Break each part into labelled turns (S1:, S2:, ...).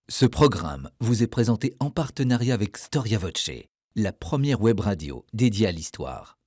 S1: Ce programme vous est présenté en partenariat avec Storia Voce, la première web radio dédiée à l'histoire.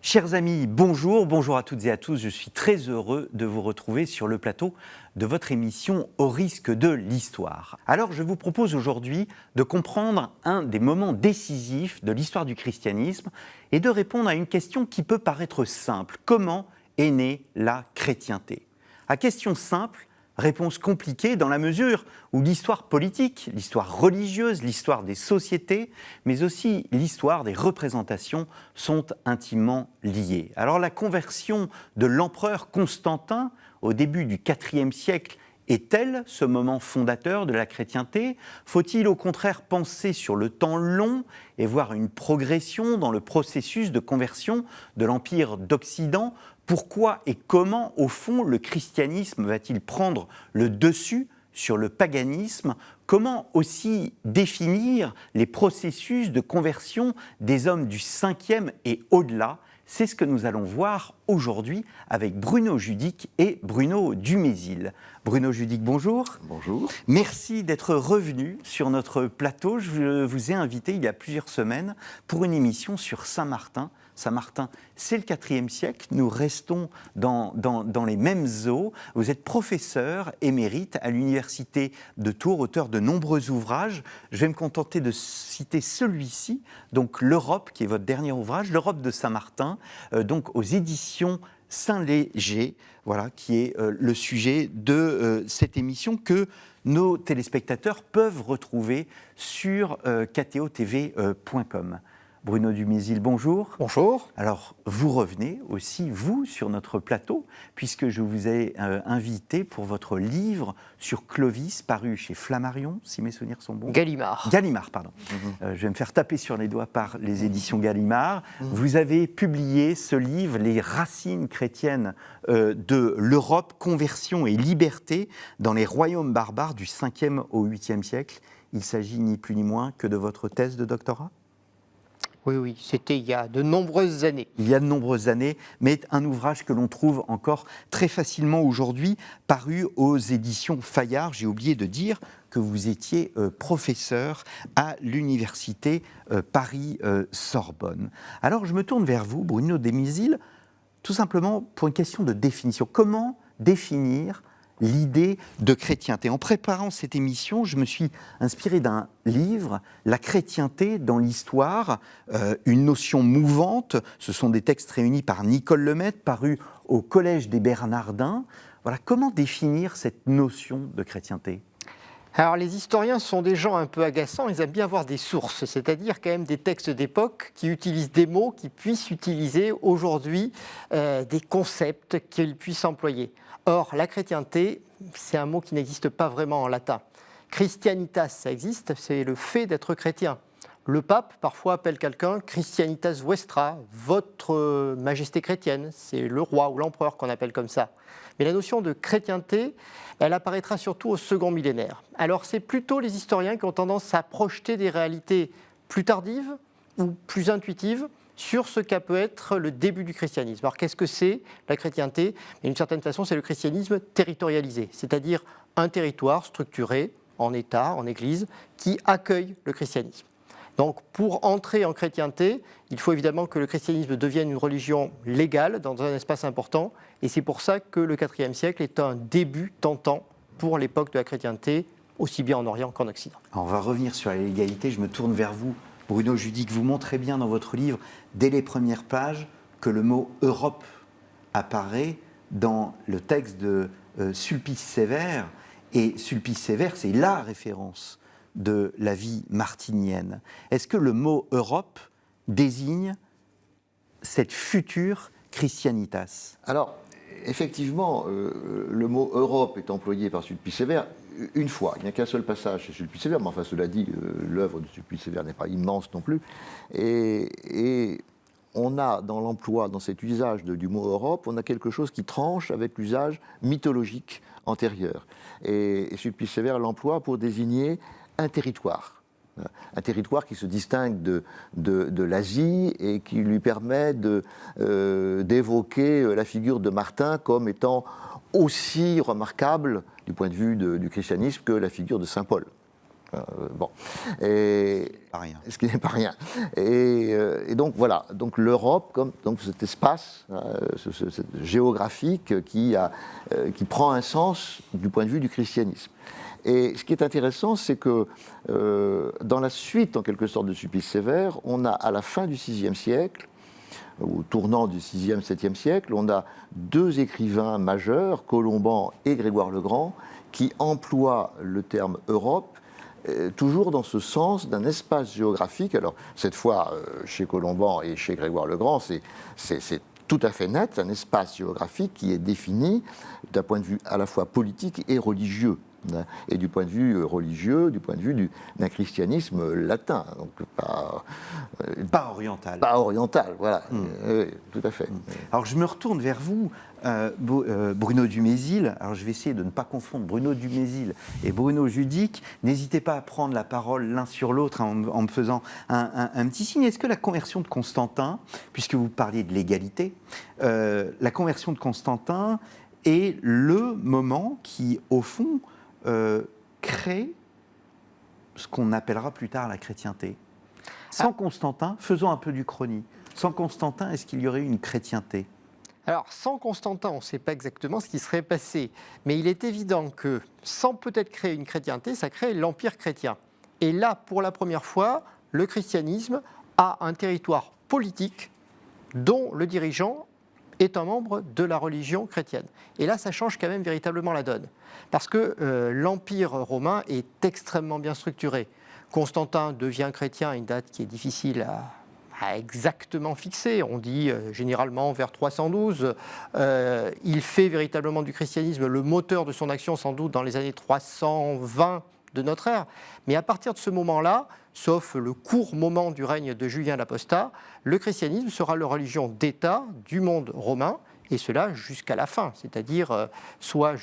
S2: Chers amis, bonjour à toutes et à tous. Je suis très heureux de vous retrouver sur le plateau de votre émission Au risque de l'histoire. Alors, je vous propose aujourd'hui de comprendre un des moments décisifs de l'histoire du christianisme et de répondre à une question qui peut paraître simple. Comment est née la chrétienté ? À question simple, réponse compliquée dans la mesure où l'histoire politique, l'histoire religieuse, l'histoire des sociétés, mais aussi l'histoire des représentations sont intimement liées. Alors la conversion de l'empereur Constantin au début du IVe siècle est-elle ce moment fondateur de la chrétienté ? Faut-il au contraire penser sur le temps long et voir une progression dans le processus de conversion de l'Empire d'Occident ? Pourquoi et comment, au fond, le christianisme va-t-il prendre le dessus sur le paganisme ? Comment aussi définir les processus de conversion des hommes du 5e et au-delà ? C'est ce que nous allons voir aujourd'hui avec Bruno Judic et Bruno Dumézil. Bruno Judic, bonjour.
S3: Bonjour.
S2: Merci d'être revenu sur notre plateau. Je vous ai invité il y a plusieurs semaines pour une émission sur Saint-Martin. Saint-Martin, c'est le IVe siècle. Nous restons dans les mêmes eaux. Vous êtes professeur émérite à l'université de Tours, auteur de nombreux ouvrages. Je vais me contenter de citer celui-ci, donc l'Europe, qui est votre dernier ouvrage, l'Europe de Saint-Martin, donc aux éditions Saint-Léger, voilà, qui est le sujet de cette émission que nos téléspectateurs peuvent retrouver sur ktotv.com. Bruno Dumézil, bonjour.
S3: Bonjour.
S2: Alors, vous revenez aussi, vous, sur notre plateau, puisque je vous ai invité pour votre livre sur Clovis, paru chez Flammarion, si mes souvenirs sont bons.
S3: Gallimard,
S2: pardon. Je vais me faire taper sur les doigts par les éditions Gallimard. Vous avez publié ce livre, Les racines chrétiennes de l'Europe, conversion et liberté dans les royaumes barbares du 5e au 8e siècle. Il s'agit ni plus ni moins que de votre thèse de doctorat ?
S3: Oui, c'était il y a de nombreuses années.
S2: Il y a de nombreuses années, mais un ouvrage que l'on trouve encore très facilement aujourd'hui, paru aux éditions Fayard. J'ai oublié de dire que vous étiez professeur à l'université Paris-Sorbonne. Alors je me tourne vers vous, Bruno Dumézil, tout simplement pour une question de définition. Comment définir l'idée de chrétienté? En préparant cette émission, je me suis inspiré d'un livre, La chrétienté dans l'histoire, une notion mouvante. Ce sont des textes réunis par Nicole Lemaitre, parus au Collège des Bernardins. Voilà, comment définir cette notion de chrétienté ?
S3: Alors les historiens sont des gens un peu agaçants, ils aiment bien avoir des sources, c'est-à-dire quand même des textes d'époque qui utilisent des mots qui puissent utiliser aujourd'hui des concepts qu'ils puissent employer. Or, la chrétienté, c'est un mot qui n'existe pas vraiment en latin. Christianitas, ça existe, c'est le fait d'être chrétien. Le pape, parfois, appelle quelqu'un Christianitas Vestra, votre majesté chrétienne. C'est le roi ou l'empereur qu'on appelle comme ça. Mais la notion de chrétienté, elle apparaîtra surtout au second millénaire. Alors, c'est plutôt les historiens qui ont tendance à projeter des réalités plus tardives ou plus intuitives sur ce qu'a peut être le début du christianisme. Alors, qu'est-ce que c'est la chrétienté ? D'une certaine façon, c'est le christianisme territorialisé, c'est-à-dire un territoire structuré en État, en Église, qui accueille le christianisme. Donc, pour entrer en chrétienté, il faut évidemment que le christianisme devienne une religion légale dans un espace important, et c'est pour ça que le IVe siècle est un début tentant pour l'époque de la chrétienté, aussi bien en Orient qu'en Occident.
S2: Alors, on va revenir sur la légalité. Je me tourne vers vous, Bruno Judic. Vous montrez bien dans votre livre, dès les premières pages, que le mot « Europe » apparaît dans le texte de Sulpice Sévère, et Sulpice Sévère, c'est la référence de la vie martinienne. Est-ce que le mot Europe désigne cette future Christianitas ?
S4: Alors, effectivement, le mot Europe est employé par Sulpice Sévère une fois. Il n'y a qu'un seul passage chez Sulpice Sévère, mais enfin, cela dit, l'œuvre de Sulpice Sévère n'est pas immense non plus. Et on a dans l'emploi, dans cet usage du mot Europe, on a quelque chose qui tranche avec l'usage mythologique antérieur. Et Sulpice Sévère l'emploie pour désigner un territoire qui se distingue de l'Asie et qui lui permet d'évoquer la figure de Martin comme étant aussi remarquable du point de vue du christianisme que la figure de Saint Paul. Bon.
S2: Pas rien.
S4: Ce qui n'est pas rien. Et donc voilà, donc l'Europe comme donc cet espace géographique qui prend un sens du point de vue du christianisme. Et ce qui est intéressant, c'est que dans la suite, en quelque sorte, de Sulpice Sévère, on a à la fin du VIe siècle, au tournant du VIe, VIIe siècle, on a deux écrivains majeurs, Colomban et Grégoire le Grand, qui emploient le terme Europe toujours dans ce sens d'un espace géographique. Alors, cette fois, chez Colomban et chez Grégoire le Grand, c'est tout à fait net, un espace géographique qui est défini d'un point de vue à la fois politique et religieux. Et du point de vue religieux, du point de vue d'un christianisme latin, donc
S2: pas oriental.
S4: Pas oriental, voilà, tout à fait.
S2: Alors je me retourne vers vous, Bruno Dumézil. Alors je vais essayer de ne pas confondre Bruno Dumézil et Bruno Judic. N'hésitez pas à prendre la parole l'un sur l'autre en me faisant un petit signe. Est-ce que la conversion de Constantin, puisque vous parliez de l'égalité, la conversion de Constantin est le moment qui, au fond, crée ce qu'on appellera plus tard la chrétienté. Sans Constantin, faisons un peu d'Uchronie. Sans Constantin, est-ce qu'il y aurait eu une chrétienté ?
S3: Alors, sans Constantin, on ne sait pas exactement ce qui serait passé, mais il est évident que, sans peut-être créer une chrétienté, ça crée l'Empire chrétien. Et là, pour la première fois, le christianisme a un territoire politique dont le dirigeant est un membre de la religion chrétienne. Et là, ça change quand même véritablement la donne. Parce que l'Empire romain est extrêmement bien structuré. Constantin devient chrétien à une date qui est difficile à exactement fixer. On dit généralement vers 312. Il fait véritablement du christianisme le moteur de son action, sans doute dans les années 320 de notre ère. Mais à partir de ce moment-là, sauf le court moment du règne de Julien l'Apostat, le christianisme sera la religion d'État du monde romain, et cela jusqu'à la fin, c'est-à-dire soit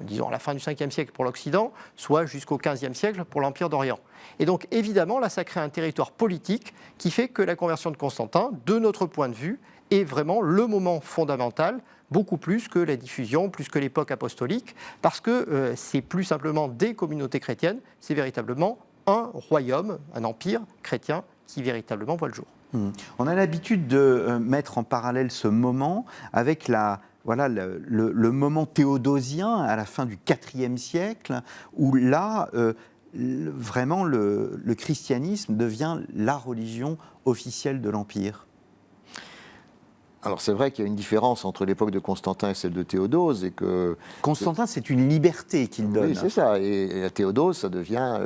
S3: disons, à la fin du 5e siècle pour l'Occident, soit jusqu'au 15e siècle pour l'Empire d'Orient. Et donc, évidemment, là, ça crée un territoire politique qui fait que la conversion de Constantin, de notre point de vue, est vraiment le moment fondamental, beaucoup plus que la diffusion, plus que l'époque apostolique, parce que c'est plus simplement des communautés chrétiennes, c'est véritablement un royaume, un empire chrétien qui véritablement voit le jour.
S2: On a l'habitude de mettre en parallèle ce moment avec le moment théodosien à la fin du IVe siècle, où là, vraiment, le christianisme devient la religion officielle de l'Empire.
S4: Alors c'est vrai qu'il y a une différence entre l'époque de Constantin et celle de Théodose, et que
S2: Constantin, c'est une liberté qu'il donne.
S4: Oui, c'est ça. Et la Théodose, ça devient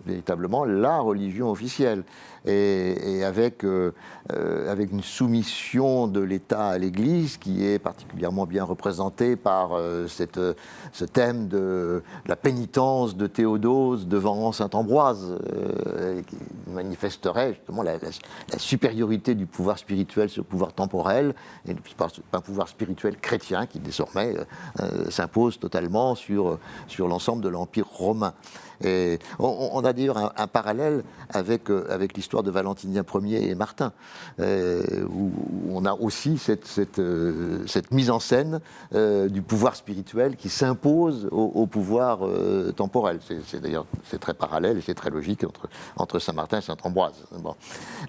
S4: véritablement la religion officielle. Et avec une soumission de l'État à l'Église qui est particulièrement bien représentée par ce thème de la pénitence de Théodose devant saint Ambroise, qui manifesterait justement la supériorité du pouvoir spirituel sur le pouvoir temporel, et un pouvoir spirituel chrétien qui désormais s'impose totalement sur l'ensemble de l'Empire romain. Et on a d'ailleurs un parallèle avec l'histoire de Valentinien Ier et Martin, où on a aussi cette mise en scène du pouvoir spirituel qui s'impose au pouvoir temporel. C'est très parallèle et c'est très logique entre Saint-Martin et Saint-Ambroise. Bon.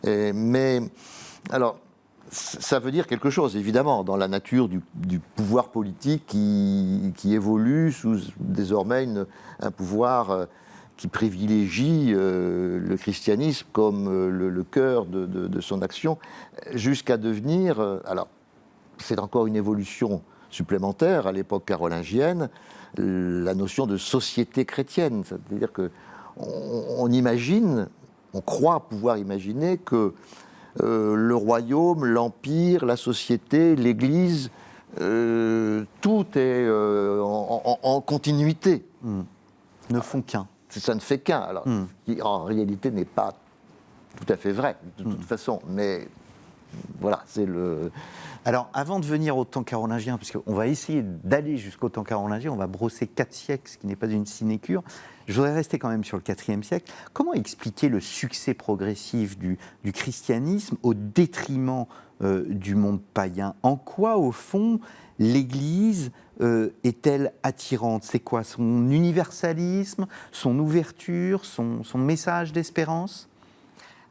S4: Mais alors, ça veut dire quelque chose, évidemment, dans la nature du pouvoir politique qui évolue sous désormais un pouvoir qui privilégie le christianisme comme le cœur de son action, jusqu'à devenir, alors c'est encore une évolution supplémentaire à l'époque carolingienne, la notion de société chrétienne. C'est-à-dire qu'on imagine, on croit pouvoir imaginer que le royaume, l'empire, la société, l'Église, tout est en continuité.
S2: Ne font qu'un.
S4: Ça ne fait qu'un, alors, qui en réalité n'est pas tout à fait vrai, de toute façon. Mais voilà, c'est le...
S2: Alors, avant de venir au temps carolingien, parce qu'on va essayer d'aller jusqu'au temps carolingien, on va brosser 4 siècles, ce qui n'est pas une sinécure. Je voudrais rester quand même sur le IVe siècle. Comment expliquer le succès progressif du christianisme au détriment du monde païen? En quoi, au fond, l'Église est-elle attirante? C'est quoi son universalisme, son ouverture, son message d'espérance?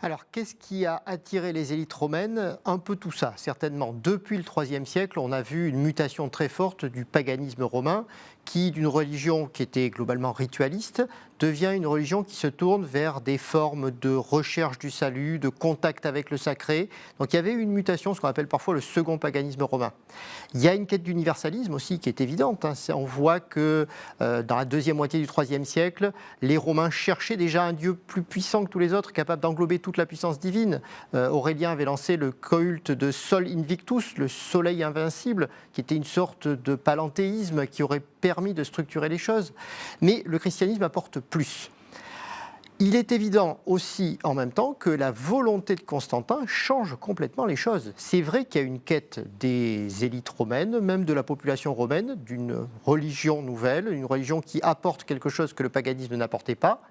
S3: Alors, qu'est-ce qui a attiré les élites romaines? Un peu tout ça, certainement. Depuis le IIIe siècle, on a vu une mutation très forte du paganisme romain, qui, d'une religion qui était globalement ritualiste, devient une religion qui se tourne vers des formes de recherche du salut, de contact avec le sacré. Donc il y avait une mutation, ce qu'on appelle parfois le second paganisme romain. Il y a une quête d'universalisme aussi qui est évidente. On voit que dans la deuxième moitié du IIIe siècle, les Romains cherchaient déjà un Dieu plus puissant que tous les autres, capable d'englober toute la puissance divine. Aurélien avait lancé le culte de Sol Invictus, le soleil invincible, qui était une sorte de panthéisme qui aurait permis de structurer les choses. Mais le christianisme apporte plus. Il est évident aussi en même temps que la volonté de Constantin change complètement les choses. C'est vrai qu'il y a une quête des élites romaines, même de la population romaine, d'une religion nouvelle, une religion qui apporte quelque chose que le paganisme n'apportait pas.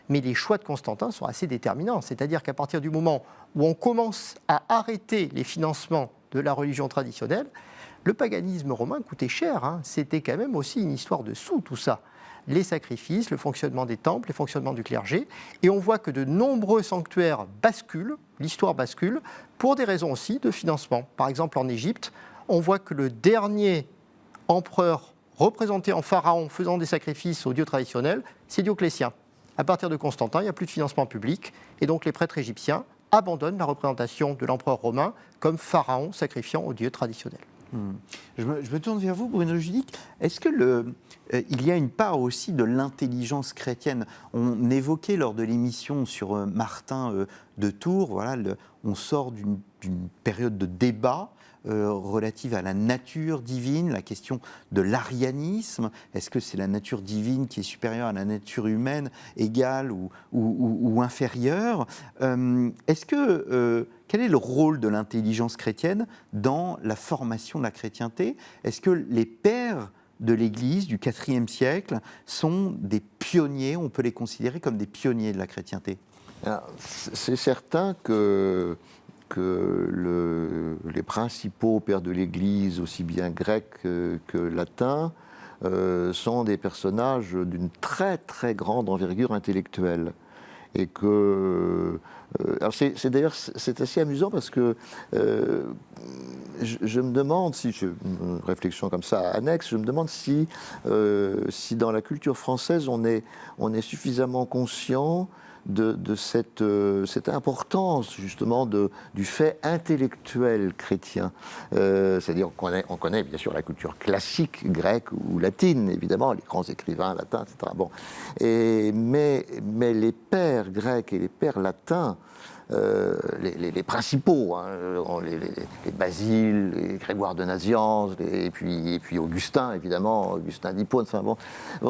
S3: Mais les choix de Constantin sont assez déterminants. C'est-à-dire qu'à partir du moment où on commence à arrêter les financements de la religion traditionnelle, le paganisme romain coûtait cher. C'était quand même aussi une histoire de sous, tout ça. Les sacrifices, le fonctionnement des temples, le fonctionnement du clergé. Et on voit que de nombreux sanctuaires basculent, l'histoire bascule, pour des raisons aussi de financement. Par exemple, en Égypte, on voit que le dernier empereur représenté en pharaon faisant des sacrifices aux dieux traditionnels, c'est Dioclétien. À partir de Constantin, il n'y a plus de financement public, et donc les prêtres égyptiens abandonnent la représentation de l'empereur romain comme pharaon sacrifiant aux dieux traditionnels.
S2: Je me tourne vers vous, Bruno Judic. Est-ce que il y a une part aussi de l'intelligence chrétienne? On évoquait lors de l'émission sur Martin de Tours, voilà, on sort d'une période de débat relative à la nature divine, la question de l'arianisme. Est-ce que c'est la nature divine qui est supérieure à la nature humaine, égale ou inférieure? Quel est le rôle de l'intelligence chrétienne dans la formation de la chrétienté? Est-ce que les pères de l'Église du IVe siècle sont des pionniers, on peut les considérer comme des pionniers de la chrétienté?
S4: Alors, c'est certain que les principaux pères de l'Église, aussi bien grecs que latins, sont des personnages d'une très très grande envergure intellectuelle. Et que... alors d'ailleurs, c'est assez amusant parce que je me demande, si j'ai une réflexion comme ça annexe, je me demande si dans la culture française, on est suffisamment conscient de cette importance justement du fait intellectuel chrétien. C'est-à-dire qu'on connaît bien sûr la culture classique grecque ou latine, évidemment, les grands écrivains latins, etc. Bon. Mais les pères grecs et les pères latins, les principaux, les Basile, les Grégoire de Nazianze, et puis Augustin, évidemment, Augustin d'Hippone, enfin bon,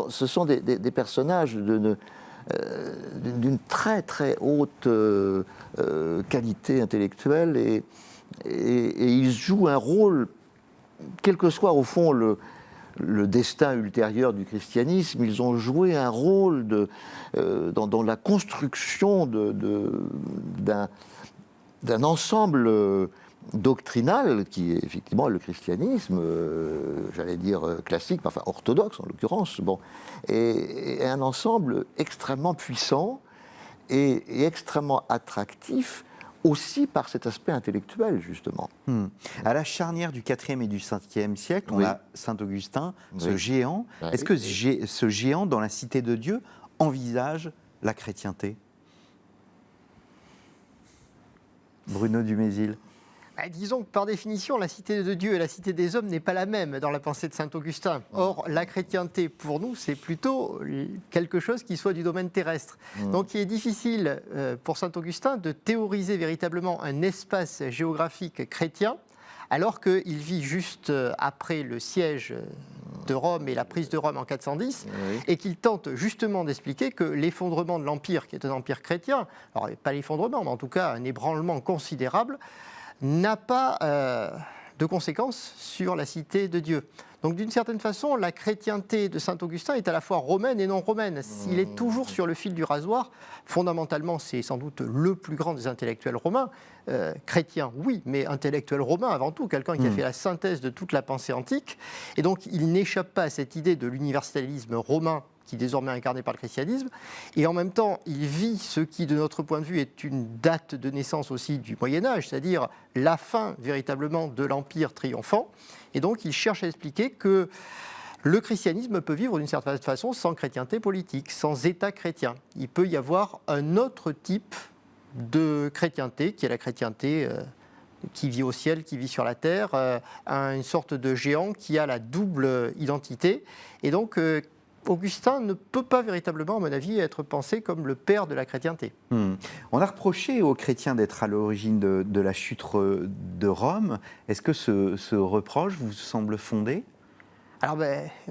S4: ce sont des personnages d'une très très haute qualité intellectuelle et ils jouent un rôle, quel que soit au fond le destin ultérieur du christianisme, ils ont joué un rôle dans la construction d'un ensemble doctrinal qui est effectivement le christianisme, j'allais dire classique, enfin orthodoxe en l'occurrence, bon, et un ensemble extrêmement puissant et extrêmement attractif aussi par cet aspect intellectuel, justement.
S2: À la charnière du IVe et du Ve siècle, on a Saint Augustin, ce géant. Est-ce que ce géant, dans la Cité de Dieu, envisage la chrétienté? Bruno Dumézil.
S3: Disons que par définition, la cité de Dieu et la cité des hommes n'est pas la même dans la pensée de saint Augustin. Or, la chrétienté, pour nous, c'est plutôt quelque chose qui soit du domaine terrestre. Donc, il est difficile pour saint Augustin de théoriser véritablement un espace géographique chrétien, alors qu'il vit juste après le siège de Rome et la prise de Rome en 410,
S4: Oui.
S3: et qu'il tente justement d'expliquer que l'effondrement de l'Empire, qui est un empire chrétien, alors pas l'effondrement, mais en tout cas un ébranlement considérable, n'a pas de conséquences sur la cité de Dieu. Donc d'une certaine façon, la chrétienté de saint Augustin est à la fois romaine et non romaine. Il est toujours sur le fil du rasoir. Fondamentalement, c'est sans doute le plus grand des intellectuels romains. Chrétien, oui, mais intellectuel romain avant tout, quelqu'un qui a fait la synthèse de toute la pensée antique. Et donc il n'échappe pas à cette idée de l'universalisme romain qui est désormais incarné par le christianisme, et en même temps, il vit ce qui, de notre point de vue, est une date de naissance aussi du Moyen-Âge, c'est-à-dire la fin, véritablement, de l'Empire triomphant, et donc il cherche à expliquer que le christianisme peut vivre d'une certaine façon sans chrétienté politique, sans État chrétien. Il peut y avoir un autre type de chrétienté, qui est la chrétienté qui vit au ciel, qui vit sur la terre, une sorte de géant qui a la double identité, et donc Augustin ne peut pas véritablement, à mon avis, être pensé comme le père de la chrétienté.
S2: On a reproché aux chrétiens d'être à l'origine de la chute de Rome. Est-ce que ce reproche vous semble fondé ?
S3: Alors,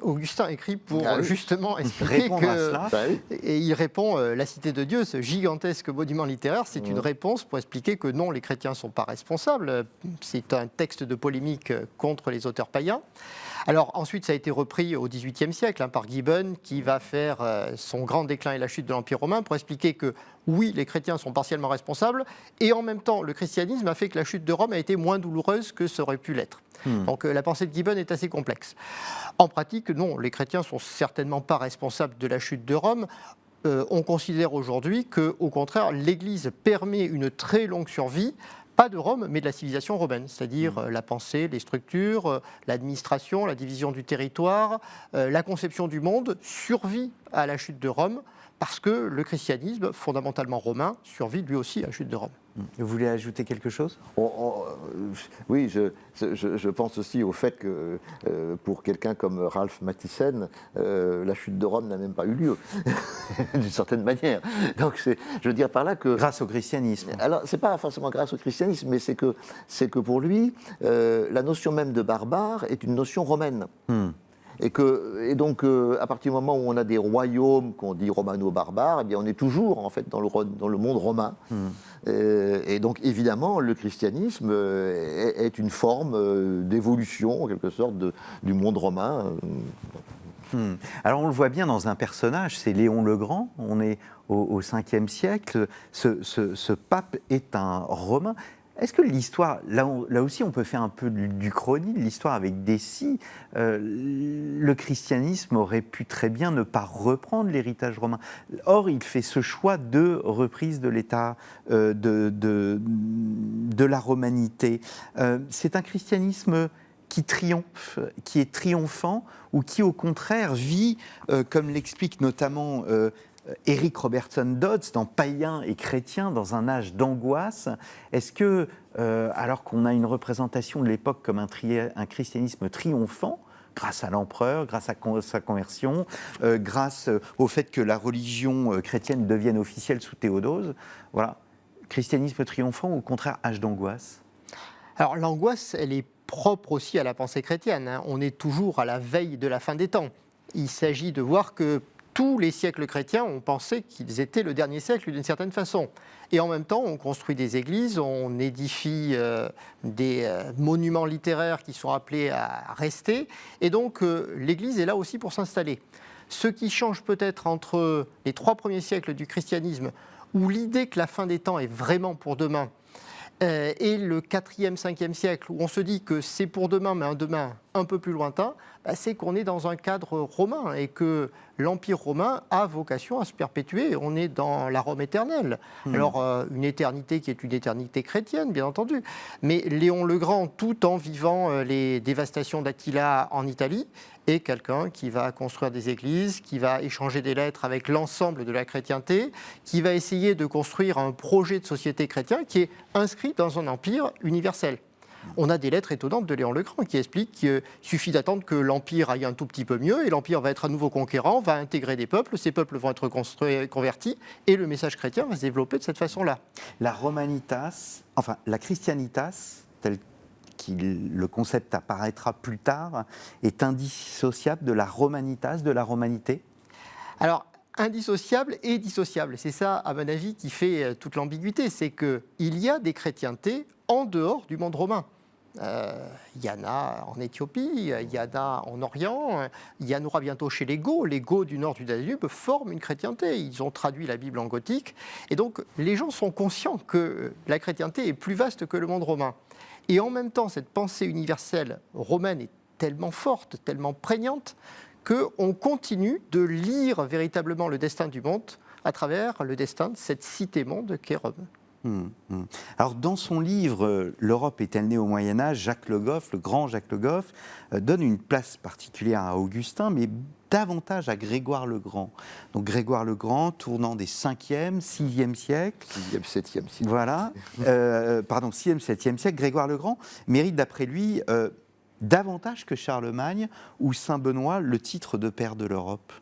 S3: Augustin écrit pour justement expliquer
S2: répondre à cela.
S3: Et il répond, la cité de Dieu, ce gigantesque monument littéraire, c'est une réponse pour expliquer que non, les chrétiens ne sont pas responsables. C'est un texte de polémique contre les auteurs païens. Alors ensuite, ça a été repris au XVIIIe siècle par Gibbon, qui va faire son grand déclin et la chute de l'Empire romain pour expliquer que oui, les chrétiens sont partiellement responsables, et en même temps, le christianisme a fait que la chute de Rome a été moins douloureuse que ça aurait pu l'être. Donc la pensée de Gibbon est assez complexe. En pratique, non, les chrétiens ne sont certainement pas responsables de la chute de Rome. On considère aujourd'hui qu'au contraire, l'Église permet une très longue survie, pas de Rome, mais de la civilisation romaine, c'est-à-dire la pensée, les structures, l'administration, la division du territoire, la conception du monde survit à la chute de Rome, parce que le christianisme, fondamentalement romain, survit lui aussi à la chute de Rome.
S2: Vous voulez ajouter quelque chose ?
S4: Oui, je pense aussi au fait que pour quelqu'un comme Ralph Mathiesen, la chute de Rome n'a même pas eu lieu, d'une certaine manière. Donc je veux dire par là que...
S2: Grâce au christianisme.
S4: Alors, c'est pas forcément grâce au christianisme, mais c'est que pour lui, la notion même de barbare est une notion romaine. Et donc, à partir du moment où on a des royaumes qu'on dit romano-barbares, eh bien, on est toujours en fait dans le monde romain. Et donc, évidemment, le christianisme est une forme d'évolution, en quelque sorte, du monde romain.
S2: Alors, on le voit bien dans un personnage, c'est Léon le Grand. On est au 5e siècle. Ce pape est un Romain. Est-ce que l'histoire, là aussi on peut faire un peu du chrony, de l'histoire avec Décy, le christianisme aurait pu très bien ne pas reprendre l'héritage romain. Or, il fait ce choix de reprise de l'État, de la romanité. C'est un christianisme qui triomphe, qui est triomphant, ou qui au contraire vit, comme l'explique notamment Eric Robertson Dodds dans Païens et chrétiens, dans un âge d'angoisse. Est-ce que, alors qu'on a une représentation de l'époque comme un christianisme triomphant, grâce à l'empereur, grâce à sa conversion, grâce au fait que la religion chrétienne devienne officielle sous Théodose, voilà, christianisme triomphant ou au contraire âge d'angoisse ?
S3: Alors l'angoisse, elle est propre aussi à la pensée chrétienne. On est toujours à la veille de la fin des temps. Il s'agit de voir que tous les siècles chrétiens ont pensé qu'ils étaient le dernier siècle d'une certaine façon. Et en même temps, on construit des églises, on édifie des monuments littéraires qui sont appelés à rester. Et donc, l'Église est là aussi pour s'installer. Ce qui change peut-être entre les 3 premiers siècles du christianisme, où l'idée que la fin des temps est vraiment pour demain, et le 4e, 5e siècle, où on se dit que c'est pour demain, mais un demain un peu plus lointain, c'est qu'on est dans un cadre romain et que l'Empire romain a vocation à se perpétuer. On est dans la Rome éternelle. Alors, une éternité qui est une éternité chrétienne, bien entendu. Mais Léon le Grand, tout en vivant les dévastations d'Attila en Italie, est quelqu'un qui va construire des églises, qui va échanger des lettres avec l'ensemble de la chrétienté, qui va essayer de construire un projet de société chrétien qui est inscrit dans un empire universel. On a des lettres étonnantes de Léon le Grand qui expliquent qu'il suffit d'attendre que l'Empire aille un tout petit peu mieux et l'Empire va être à nouveau conquérant, va intégrer des peuples, ces peuples vont être convertis et le message chrétien va se développer de cette façon-là.
S2: La romanitas, enfin la christianitas, telle le concept apparaîtra plus tard, est indissociable de la romanitas, de la romanité?
S3: Alors, indissociable et dissociable, c'est ça, à mon avis, qui fait toute l'ambiguïté. C'est qu'il y a des chrétientés en dehors du monde romain. Il y en a en Éthiopie, il y en a en Orient, il y en aura bientôt chez les Goths. Les Goths du nord du Danube forment une chrétienté. Ils ont traduit la Bible en gothique. Et donc, les gens sont conscients que la chrétienté est plus vaste que le monde romain. Et en même temps, cette pensée universelle romaine est tellement forte, tellement prégnante, qu'on continue de lire véritablement le destin du monde à travers le destin de cette cité-monde qu'est Rome.
S2: Alors, dans son livre « L'Europe est-elle née au Moyen-Âge ?», Jacques Le Goff, le grand Jacques Le Goff, donne une place particulière à Augustin, mais davantage à Grégoire le Grand. Donc, Grégoire le Grand, tournant des 5e, 6e siècles.
S4: 6e, 7e siècle.
S2: Voilà. 6e, 7e siècle. Grégoire le Grand mérite, d'après lui, davantage que Charlemagne ou Saint-Benoît, le titre de père de l'Europe.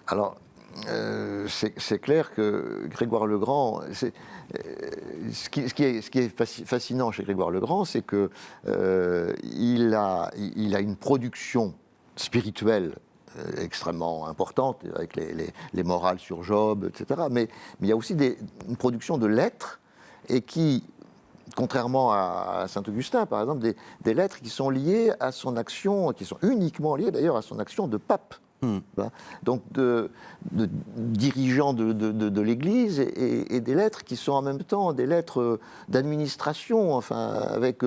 S4: Alors, c'est clair que Grégoire le Grand, ce qui est fascinant chez Grégoire le Grand, c'est qu'il a une production spirituelle extrêmement importante, avec les morales sur Job, etc. Mais il y a aussi une production de lettres, et qui, contrairement à Saint-Augustin, par exemple, des lettres qui sont liées à son action, qui sont uniquement liées d'ailleurs à son action de pape. Donc de dirigeants de l'Église, et des lettres qui sont en même temps des lettres d'administration, enfin, avec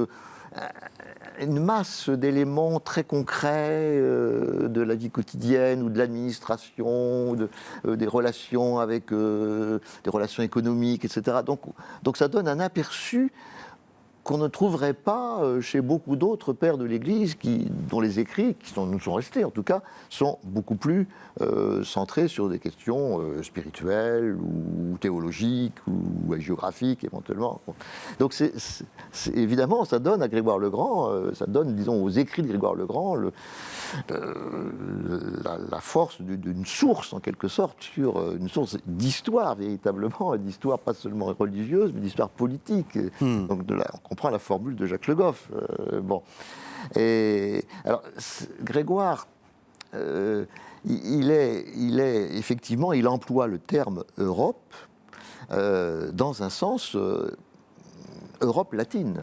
S4: une masse d'éléments très concrets de la vie quotidienne ou de l'administration, des relations avec des relations économiques, etc. Donc ça donne un aperçu qu'on ne trouverait pas chez beaucoup d'autres pères de l'Église, dont les écrits, nous sont restés en tout cas, sont beaucoup plus centrés sur des questions spirituelles ou théologiques ou géographiques éventuellement. Donc évidemment, ça donne à Grégoire le Grand, ça donne, disons, aux écrits de Grégoire le Grand la force d'une source, en quelque sorte, sur une source d'histoire véritablement, d'histoire pas seulement religieuse, mais d'histoire politique. Donc on comprend la formule de Jacques Le Goff. Et alors, Grégoire, effectivement, il emploie le terme Europe dans un sens Europe latine,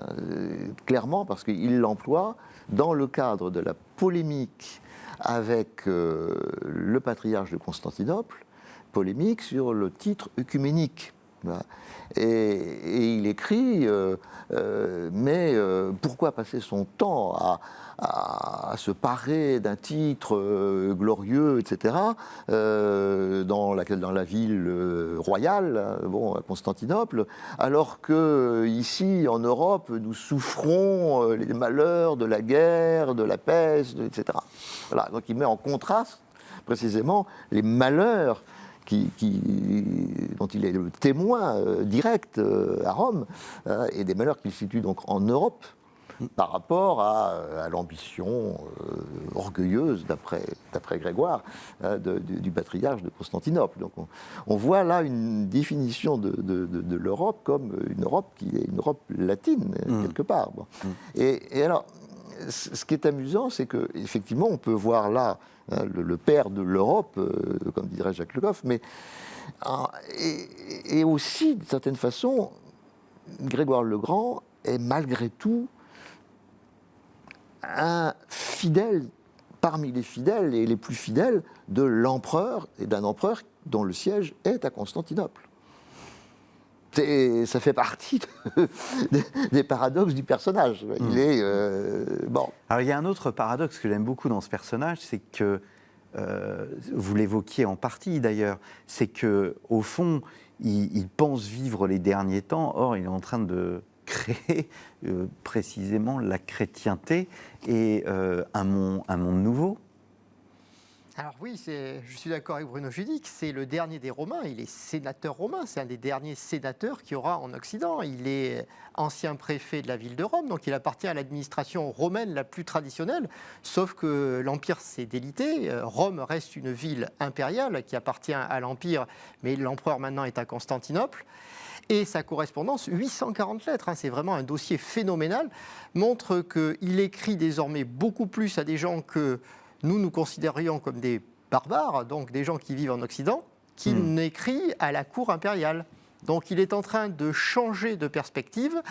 S4: clairement, parce qu'il l'emploie dans le cadre de la polémique avec le patriarche de Constantinople, polémique sur le titre œcuménique. Et il écrit, mais pourquoi passer son temps à se parer d'un titre glorieux, etc., dans la ville royale, à Constantinople, alors que ici, en Europe, nous souffrons les malheurs de la guerre, de la peste, etc. Voilà, donc il met en contraste précisément les malheurs dont il est le témoin direct à Rome, et des malheurs qu'il situe donc en Europe, par rapport à l'ambition orgueilleuse, d'après Grégoire, du patriarche de Constantinople. Donc on voit là une définition de l'Europe comme une Europe qui est une Europe latine, quelque part. Et alors, ce qui est amusant, c'est qu'effectivement, on peut voir là le père de l'Europe, comme dirait Jacques Le Goff, mais et aussi, d'une certaine façon, Grégoire le Grand est malgré tout un fidèle, parmi les fidèles et les plus fidèles, de l'empereur, et d'un empereur dont le siège est à Constantinople. Ça fait partie des paradoxes du personnage. Il est bon.
S2: Alors il y a un autre paradoxe que j'aime beaucoup dans ce personnage, c'est que vous l'évoquiez en partie d'ailleurs, c'est que au fond, il pense vivre les derniers temps. Or, il est en train de créer précisément la chrétienté et un monde nouveau.
S3: Alors oui, je suis d'accord avec Bruno Judic, c'est le dernier des Romains, il est sénateur romain, c'est un des derniers sénateurs qu'il y aura en Occident. Il est ancien préfet de la ville de Rome, donc il appartient à l'administration romaine la plus traditionnelle, sauf que l'Empire s'est délité. Rome reste une ville impériale qui appartient à l'Empire, mais l'empereur maintenant est à Constantinople. Et sa correspondance, 840 lettres, c'est vraiment un dossier phénoménal, montre qu'il écrit désormais beaucoup plus à des gens que nous considérions comme des barbares, donc des gens qui vivent en Occident, qu'il n'écrit à la cour impériale. Donc il est en train de changer de perspective.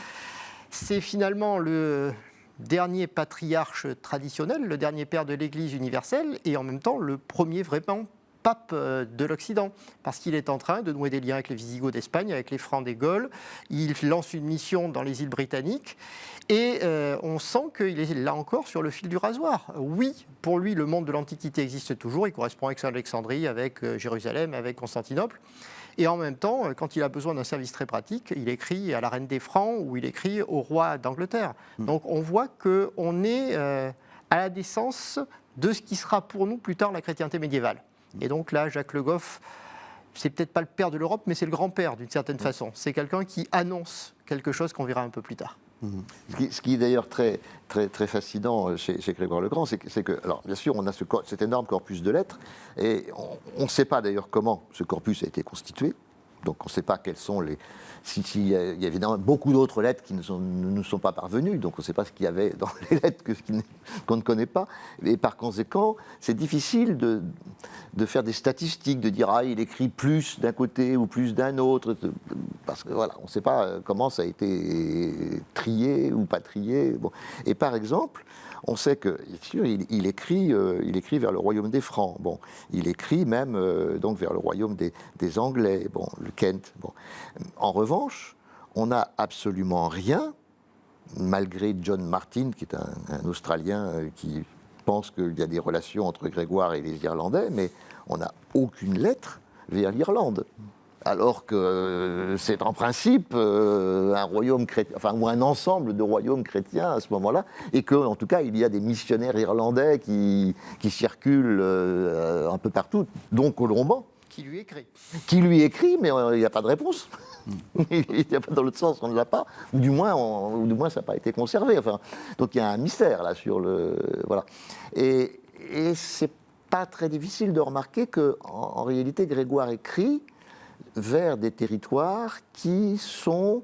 S3: C'est finalement le dernier patriarche traditionnel, le dernier père de l'Église universelle, et en même temps le premier vraiment pape de l'Occident, parce qu'il est en train de nouer des liens avec les Visigoths d'Espagne, avec les Francs des Gaules. Il lance une mission dans les îles britanniques, et on sent qu'il est là encore sur le fil du rasoir. Oui, pour lui, le monde de l'Antiquité existe toujours, il correspond avec Alexandrie, avec Jérusalem, avec Constantinople. Et en même temps, quand il a besoin d'un service très pratique, il écrit à la reine des Francs ou il écrit au roi d'Angleterre. Donc on voit qu'on est à la naissance de ce qui sera pour nous plus tard la chrétienté médiévale. Et donc là, Jacques Le Goff, c'est peut-être pas le père de l'Europe, mais c'est le grand-père d'une certaine façon. C'est quelqu'un qui annonce quelque chose qu'on verra un peu plus tard.
S4: Ce qui est d'ailleurs très, très, très fascinant chez Grégoire le Grand, c'est que, alors bien sûr, on a cet énorme corpus de lettres, et on ne sait pas d'ailleurs comment ce corpus a été constitué. Donc on ne sait pas quels sont les... Il y a évidemment beaucoup d'autres lettres qui ne nous sont pas parvenues, donc on ne sait pas ce qu'il y avait dans les lettres qu'on ne connaît pas. Et par conséquent, c'est difficile de faire des statistiques, de dire « Ah, il écrit plus d'un côté ou plus d'un autre », parce que voilà, on ne sait pas comment ça a été trié ou pas trié. Bon. Et par exemple, on sait qu'il écrit vers le royaume des Francs. Bon, il écrit même donc vers le royaume des Anglais, bon, le Kent. Bon. En revanche, on n'a absolument rien, malgré John Martin, qui est un Australien qui pense qu'il y a des relations entre Grégoire et les Irlandais, mais on n'a aucune lettre vers l'Irlande. Alors que c'est en principe un royaume chrétien, enfin, ou un ensemble de royaumes chrétiens à ce moment-là, et qu'en tout cas, il y a des missionnaires irlandais qui circulent un peu partout, dont Colomban.
S3: Qui lui écrit.
S4: Qui lui écrit, mais il n'y a pas de réponse. Il n'y a pas dans l'autre sens, on ne l'a pas, ou du moins ça n'a pas été conservé. Enfin, donc il y a un mystère là sur le... Voilà. Et c'est pas très difficile de remarquer qu'en réalité, Grégoire écrit vers des territoires qui sont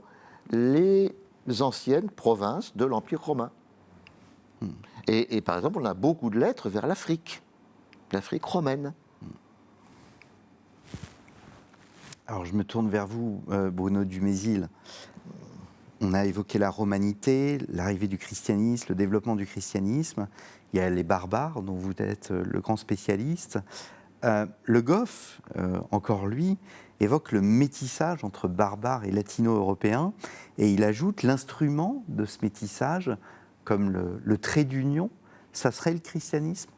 S4: les anciennes provinces de l'Empire romain. Et par exemple, on a beaucoup de lettres vers l'Afrique romaine.
S2: Alors je me tourne vers vous, Bruno Dumézil. On a évoqué la romanité, l'arrivée du christianisme, le développement du christianisme. Il y a les barbares, dont vous êtes le grand spécialiste. Le Goff, encore lui, évoque le métissage entre barbares et latino-européens, et il ajoute l'instrument de ce métissage, comme le trait d'union, ça serait le christianisme ?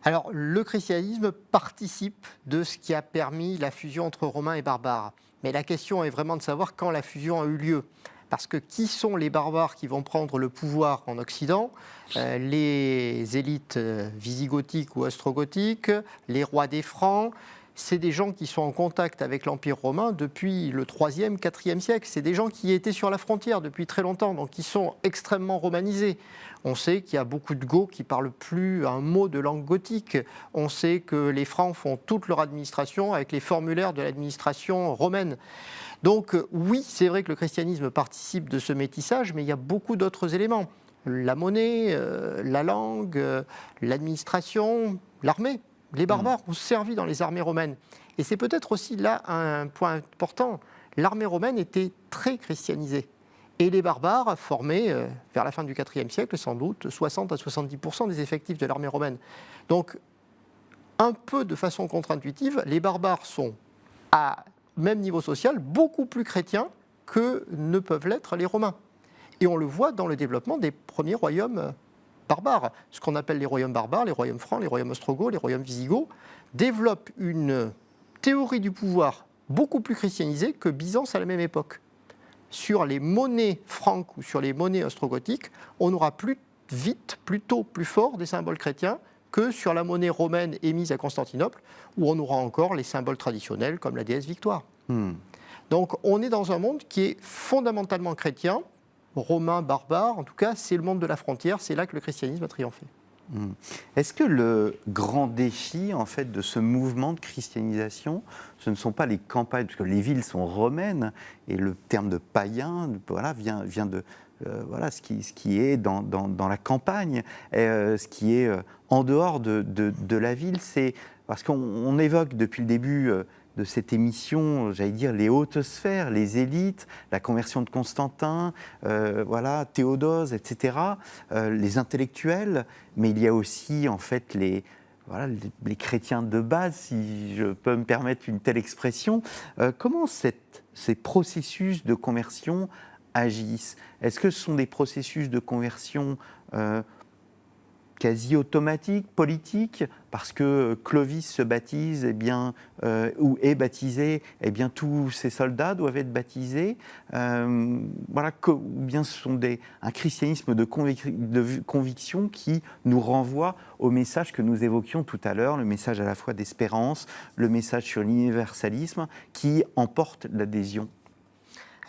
S3: Alors, le christianisme participe de ce qui a permis la fusion entre romains et barbares. Mais la question est vraiment de savoir quand la fusion a eu lieu. Parce que qui sont les barbares qui vont prendre le pouvoir en Occident ? Les élites visigothiques ou ostrogothiques, les rois des Francs, c'est des gens qui sont en contact avec l'Empire romain depuis le 3e, 4e siècle. C'est des gens qui étaient sur la frontière depuis très longtemps, donc qui sont extrêmement romanisés. On sait qu'il y a beaucoup de Goths qui ne parlent plus un mot de langue gothique. On sait que les Francs font toute leur administration avec les formulaires de l'administration romaine. Donc oui, c'est vrai que le christianisme participe de ce métissage, mais il y a beaucoup d'autres éléments. La monnaie, la langue, l'administration, l'armée. Les barbares ont servi dans les armées romaines. Et c'est peut-être aussi là un point important. L'armée romaine était très christianisée. Et les barbares formaient, vers la fin du IVe siècle, sans doute 60 à 70% des effectifs de l'armée romaine. Donc, un peu de façon contre-intuitive, les barbares sont, à même niveau social, beaucoup plus chrétiens que ne peuvent l'être les Romains. Et on le voit dans le développement des premiers royaumes barbares. Ce qu'on appelle les royaumes barbares, les royaumes francs, les royaumes ostrogoths, les royaumes visigoths, développent une théorie du pouvoir beaucoup plus christianisée que Byzance à la même époque. Sur les monnaies franques ou sur les monnaies ostrogothiques, on aura plus vite, plus tôt, plus fort des symboles chrétiens que sur la monnaie romaine émise à Constantinople, où on aura encore les symboles traditionnels comme la déesse Victoire. Donc on est dans un monde qui est fondamentalement chrétien, romain, barbare, en tout cas c'est le monde de la frontière, c'est là que le christianisme a triomphé.
S2: Est-ce que le grand défi, en fait, de ce mouvement de christianisation, ce ne sont pas les campagnes, parce que les villes sont romaines, et le terme de païen, voilà, vient de voilà, ce qui est dans la campagne, ce qui est en dehors de la ville. C'est parce qu'on évoque depuis le début de cette émission, j'allais dire, les hautes sphères, les élites, la conversion de Constantin, voilà, Théodose, etc., les intellectuels, mais il y a aussi, en fait, voilà, les chrétiens de base, si je peux me permettre une telle expression. Comment ces processus de conversion agissent? Est-ce que ce sont des processus de conversion quasi automatique, politique, parce que Clovis se baptise, ou est baptisé, tous ses soldats doivent être baptisés, voilà, ou bien ce sont un christianisme de conviction qui nous renvoie au message que nous évoquions tout à l'heure, le message à la fois d'espérance, le message sur l'universalisme, qui emporte l'adhésion.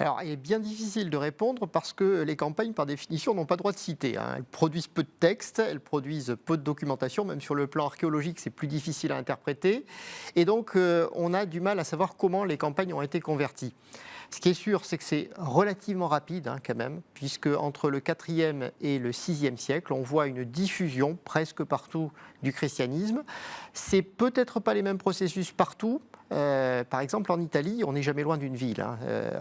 S3: Alors, il est bien difficile de répondre parce que les campagnes, par définition, n'ont pas le droit de citer. Elles produisent peu de textes, elles produisent peu de documentation, même sur le plan archéologique, c'est plus difficile à interpréter. Et donc, on a du mal à savoir comment les campagnes ont été converties. Ce qui est sûr, c'est que c'est relativement rapide quand même, puisque entre le 4e et le 6e siècle, on voit une diffusion presque partout du christianisme. C'est peut-être pas les mêmes processus partout. Par exemple, en Italie, on n'est jamais loin d'une ville.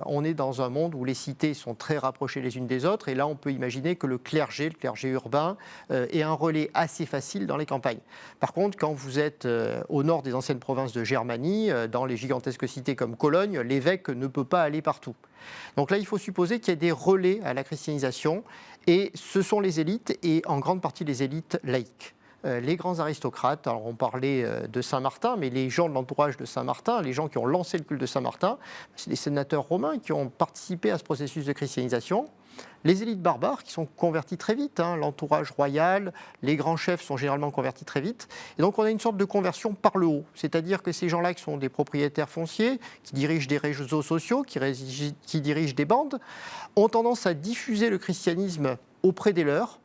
S3: On est dans un monde où les cités sont très rapprochées les unes des autres, et là, on peut imaginer que le clergé urbain, ait un relais assez facile dans les campagnes. Par contre, quand vous êtes au nord des anciennes provinces de Germanie, dans les gigantesques cités comme Cologne, l'évêque ne peut pas aller partout. Donc là, il faut supposer qu'il y a des relais à la christianisation, et ce sont les élites, et en grande partie les élites laïques. Les grands aristocrates, alors on parlait de Saint-Martin, mais les gens de l'entourage de Saint-Martin, les gens qui ont lancé le culte de Saint-Martin, c'est des sénateurs romains qui ont participé à ce processus de christianisation. Les élites barbares qui sont converties très vite, l'entourage royal, les grands chefs sont généralement convertis très vite. Et donc on a une sorte de conversion par le haut, c'est-à-dire que ces gens-là qui sont des propriétaires fonciers, qui dirigent des réseaux sociaux, qui dirigent des bandes, ont tendance à diffuser le christianisme auprès des leurs,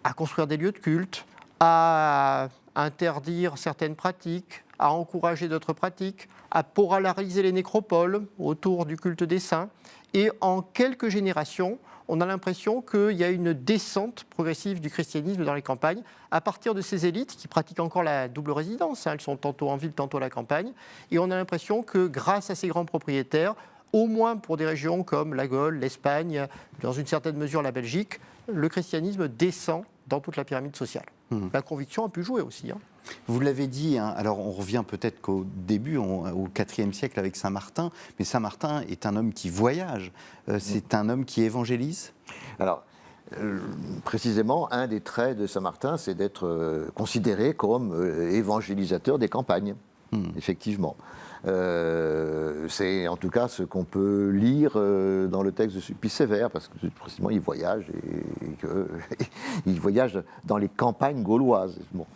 S3: à construire des lieux de culte, à interdire certaines pratiques, à encourager d'autres pratiques, à polariser les nécropoles autour du culte des saints. Et en quelques générations, on a l'impression qu'il y a une descente progressive du christianisme dans les campagnes à partir de ces élites qui pratiquent encore la double résidence. Elles sont tantôt en ville, tantôt à la campagne. Et on a l'impression que grâce à ces grands propriétaires, au moins pour des régions comme la Gaule, l'Espagne, dans une certaine mesure la Belgique, le christianisme descend dans toute la pyramide sociale. La conviction a pu jouer aussi.
S2: Vous l'avez dit, alors on revient peut-être qu'au début, au IVe siècle avec Saint-Martin, mais Saint-Martin est un homme qui voyage, c'est un homme qui évangélise.
S4: Alors, précisément, un des traits de Saint-Martin, c'est d'être considéré comme évangélisateur des campagnes, effectivement. C'est en tout cas ce qu'on peut lire dans le texte de Sulpice Sévère, parce que précisément il voyage il voyage dans les campagnes gauloises. Bon.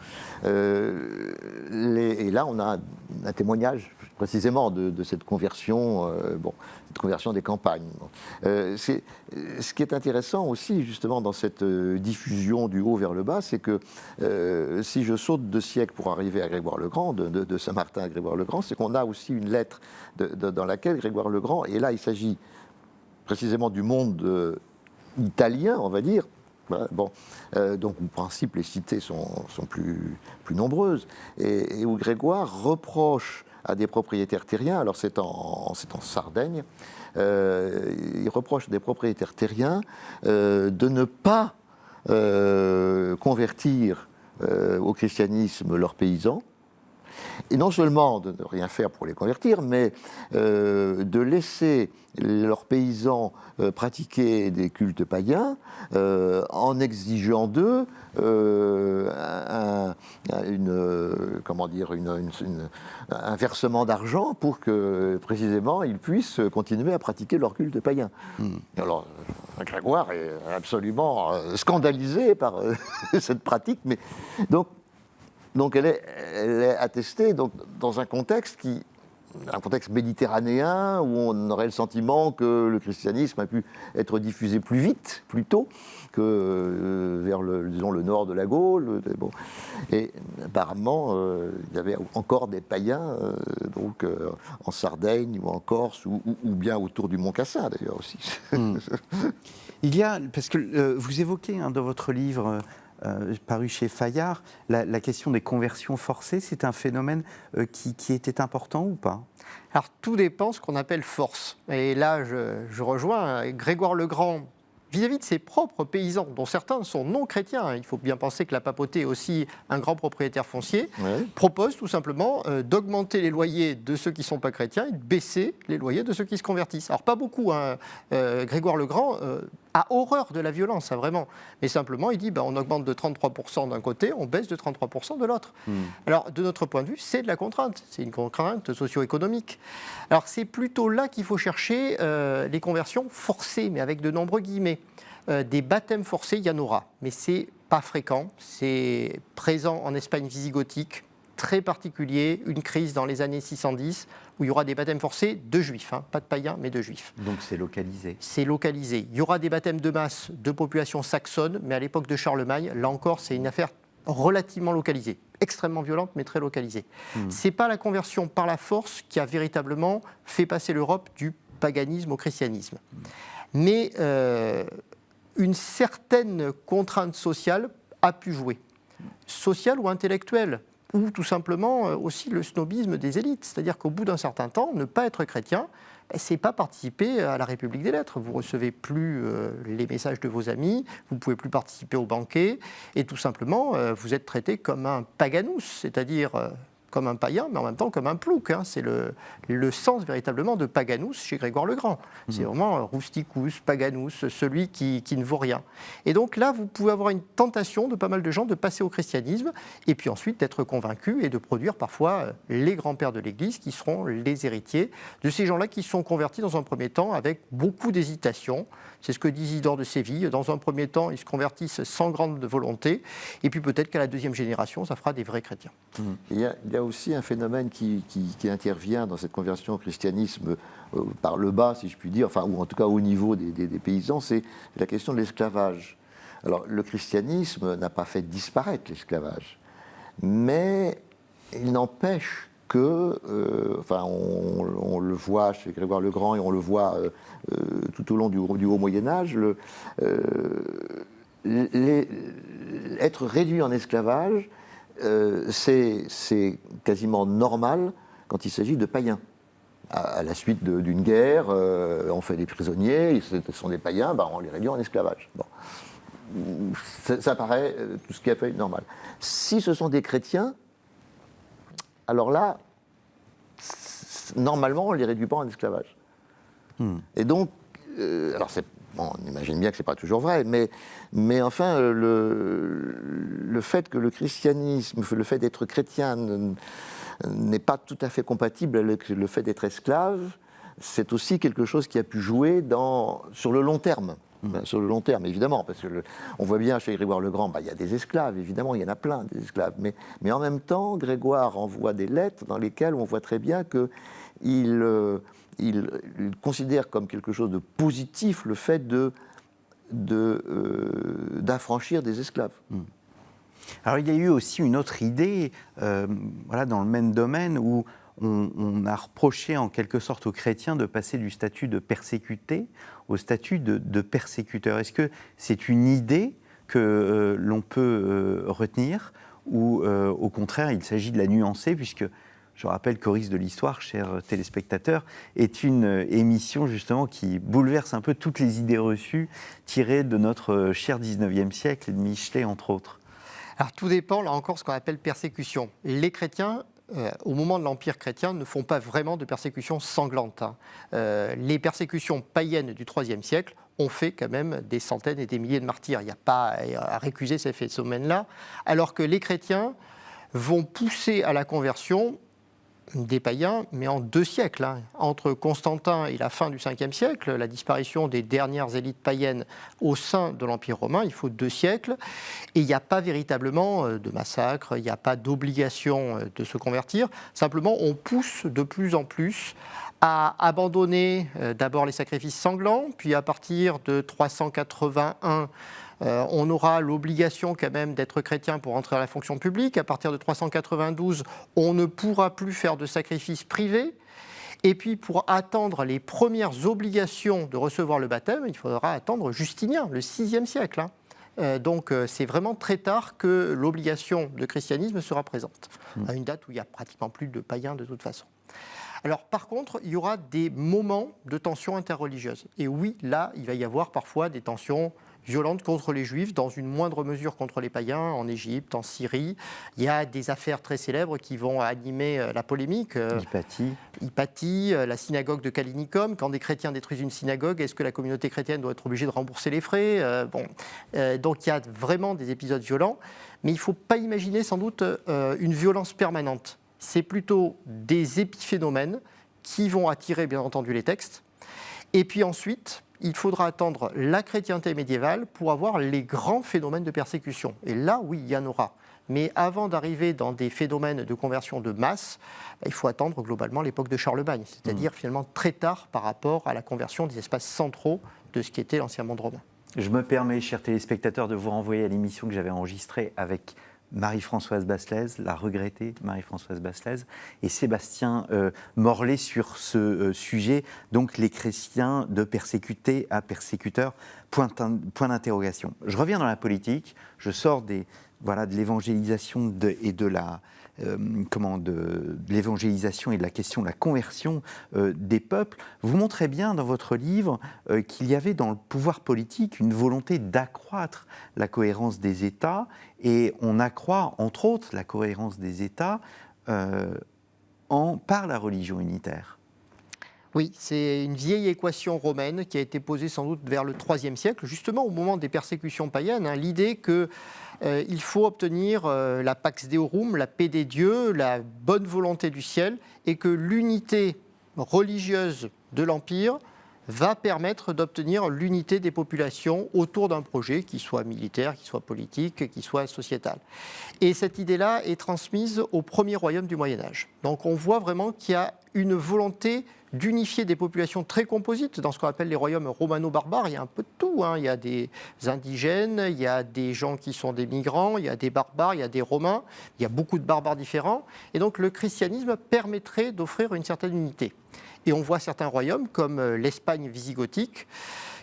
S4: Et là on a un témoignage précisément de cette conversion, cette conversion des campagnes. Ce qui est intéressant aussi justement dans cette diffusion du haut vers le bas, c'est que si je saute 2 siècles pour arriver à Grégoire le Grand, de Saint-Martin à Grégoire le Grand, c'est qu'on a aussi une lettre dans laquelle Grégoire le Grand, et là il s'agit précisément du monde italien, on va dire. Bon, donc en principe les cités sont plus nombreuses, et où Grégoire reproche à des propriétaires terriens, alors c'est en Sardaigne, il reproche à des propriétaires terriens de ne pas convertir au christianisme leurs paysans, et non seulement de ne rien faire pour les convertir, mais de laisser leurs paysans pratiquer des cultes païens en exigeant d'eux un versement d'argent pour que précisément ils puissent continuer à pratiquer leur culte païen. Alors Grégoire est absolument scandalisé par cette pratique, mais donc elle est attestée dans un contexte qui un contexte méditerranéen où on aurait le sentiment que le christianisme a pu être diffusé plus vite, plus tôt, que vers le nord de la Gaule. Bon. Et apparemment, il y avait encore des païens en Sardaigne ou en Corse ou bien autour du Mont Cassin d'ailleurs aussi.
S2: Il y a, parce que vous évoquez dans votre livre paru chez Fayard, la question des conversions forcées, c'est un phénomène qui était important ou pas ?
S3: Alors tout dépend ce qu'on appelle force. Et là, je rejoins Grégoire le Grand. Vis-à-vis de ses propres paysans, dont certains sont non chrétiens, il faut bien penser que la papauté est aussi un grand propriétaire foncier, propose tout simplement d'augmenter les loyers de ceux qui ne sont pas chrétiens et de baisser les loyers de ceux qui se convertissent. Alors pas beaucoup, Grégoire le Grand a horreur de la violence, vraiment. Mais simplement, il dit on augmente de 33% d'un côté, on baisse de 33% de l'autre. Alors de notre point de vue, c'est de la contrainte, c'est une contrainte socio-économique. Alors c'est plutôt là qu'il faut chercher les conversions forcées, mais avec de nombreux guillemets. Des baptêmes forcés, il y en aura, mais c'est pas fréquent. C'est présent en Espagne visigothique, très particulier, une crise dans les années 610, où il y aura des baptêmes forcés de juifs, pas de païens, mais de juifs.
S2: Donc c'est localisé.
S3: C'est localisé. Il y aura des baptêmes de masse de population saxonne, mais à l'époque de Charlemagne, là encore, c'est une affaire relativement localisée, extrêmement violente, mais très localisée. C'est pas la conversion par la force qui a véritablement fait passer l'Europe du paganisme au christianisme. Mais une certaine contrainte sociale a pu jouer, sociale ou intellectuelle, ou tout simplement aussi le snobisme des élites. C'est-à-dire qu'au bout d'un certain temps, ne pas être chrétien, c'est pas participer à la République des lettres. Vous recevez plus les messages de vos amis, vous pouvez plus participer aux banquets, et tout simplement, vous êtes traité comme un paganus, c'est-à-dire comme un païen, mais en même temps comme un plouc. C'est le sens véritablement de paganus chez Grégoire le Grand. C'est vraiment rusticus, paganus, celui qui ne vaut rien. Et donc là, vous pouvez avoir une tentation de pas mal de gens de passer au christianisme, et puis ensuite d'être convaincus et de produire parfois les grands-pères de l'Église qui seront les héritiers de ces gens-là qui sont convertis dans un premier temps avec beaucoup d'hésitation. C'est ce que dit Isidore de Séville. Dans un premier temps, ils se convertissent sans grande volonté, et puis peut-être qu'à la deuxième génération, ça fera des vrais chrétiens.
S4: Il y a aussi un phénomène qui intervient dans cette conversion au christianisme par le bas, si je puis dire, ou en tout cas au niveau des paysans, c'est la question de l'esclavage. Alors, le christianisme n'a pas fait disparaître l'esclavage, mais il n'empêche que, on le voit chez Grégoire le Grand et on le voit tout au long du Haut Moyen-Âge, être réduit en esclavage, c'est quasiment normal quand il s'agit de païens. À la suite d'une guerre, on fait des prisonniers, ce sont des païens, on les réduit en esclavage. Bon. Ça paraît tout ce qui a fait normal. Si ce sont des chrétiens, alors là, normalement, on ne les réduit pas en esclavage. Et donc, on imagine bien que ce n'est pas toujours vrai, mais enfin, le fait que le christianisme, le fait d'être chrétien n'est pas tout à fait compatible avec le fait d'être esclave, c'est aussi quelque chose qui a pu jouer sur le long terme. Sur le long terme, évidemment, parce qu'on voit bien chez Grégoire le Grand, il y a des esclaves, évidemment, il y en a plein, des esclaves. Mais en même temps, Grégoire envoie des lettres dans lesquelles on voit très bien qu'il considère comme quelque chose de positif le fait d'affranchir des esclaves.
S2: Alors il y a eu aussi une autre idée, dans le même domaine, où on a reproché en quelque sorte aux chrétiens de passer du statut de persécuté au statut de persécuteur. Est-ce que c'est une idée que l'on peut retenir ou au contraire il s'agit de la nuancer, puisque je rappelle qu'Horizon de l'Histoire, chers téléspectateurs, est une émission justement qui bouleverse un peu toutes les idées reçues tirées de notre cher 19e siècle et de Michelet entre autres.
S3: Alors tout dépend, là encore, ce qu'on appelle persécution. Les chrétiens, au moment de l'Empire chrétien, ne font pas vraiment de persécutions sanglantes. Les persécutions païennes du IIIe siècle ont fait quand même des centaines et des milliers de martyrs. Il n'y a pas à récuser ces phénomènes-là. Alors que les chrétiens vont pousser à la conversion des païens, mais en 2 siècles. Entre Constantin et la fin du 5e siècle, la disparition des dernières élites païennes au sein de l'Empire romain, il faut 2 siècles. Et il n'y a pas véritablement de massacre, il n'y a pas d'obligation de se convertir. Simplement, on pousse de plus en plus à abandonner d'abord les sacrifices sanglants, puis à partir de 381, on aura l'obligation quand même d'être chrétien pour entrer à la fonction publique. À partir de 392, on ne pourra plus faire de sacrifices privés. Et puis pour attendre les premières obligations de recevoir le baptême, il faudra attendre Justinien, le 6e siècle. Donc c'est vraiment très tard que l'obligation de christianisme sera présente, à une date où il n'y a pratiquement plus de païens de toute façon. Alors par contre, il y aura des moments de tensions interreligieuses. Et oui, là, il va y avoir parfois des tensions violentes contre les Juifs, dans une moindre mesure contre les païens, en Égypte, en Syrie. Il y a des affaires très célèbres qui vont animer la polémique. Hypatie, la synagogue de Kallinicum. Quand des chrétiens détruisent une synagogue, est-ce que la communauté chrétienne doit être obligée de rembourser les frais ? Donc il y a vraiment des épisodes violents, mais il ne faut pas imaginer sans doute une violence permanente. C'est plutôt des épiphénomènes qui vont attirer bien entendu les textes. Et puis ensuite, il faudra attendre la chrétienté médiévale pour avoir les grands phénomènes de persécution. Et là, oui, il y en aura. Mais avant d'arriver dans des phénomènes de conversion de masse, il faut attendre globalement l'époque de Charlemagne, c'est-à-dire finalement très tard par rapport à la conversion des espaces centraux de ce qui était l'ancien monde romain.
S2: Je me permets, chers téléspectateurs, de vous renvoyer à l'émission que j'avais enregistrée avec Marie-Françoise Basselez, la regrettée Marie-Françoise Basselez, et Sébastien Morlet sur ce sujet, donc les chrétiens de persécutés à persécuteurs, point d'interrogation. Je reviens dans la politique, je sors de l'évangélisation et de l'évangélisation et de la question de la conversion des peuples. Vous montrez bien dans votre livre qu'il y avait dans le pouvoir politique une volonté d'accroître la cohérence des États, et on accroît entre autres la cohérence des États par la religion unitaire.
S3: Oui, c'est une vieille équation romaine qui a été posée sans doute vers le IIIe siècle, justement au moment des persécutions païennes, l'idée qu'il faut obtenir la Pax Deorum, la paix des dieux, la bonne volonté du ciel, et que l'unité religieuse de l'Empire va permettre d'obtenir l'unité des populations autour d'un projet qui soit militaire, qui soit politique, qui soit sociétal. Et cette idée-là est transmise au premier royaume du Moyen-Âge. Donc on voit vraiment qu'il y a une volonté d'unifier des populations très composites. Dans ce qu'on appelle les royaumes romano-barbares, il y a un peu de tout. Il y a des indigènes, il y a des gens qui sont des migrants, il y a des barbares, il y a des romains, il y a beaucoup de barbares différents. Et donc le christianisme permettrait d'offrir une certaine unité. Et on voit certains royaumes, comme l'Espagne visigothique,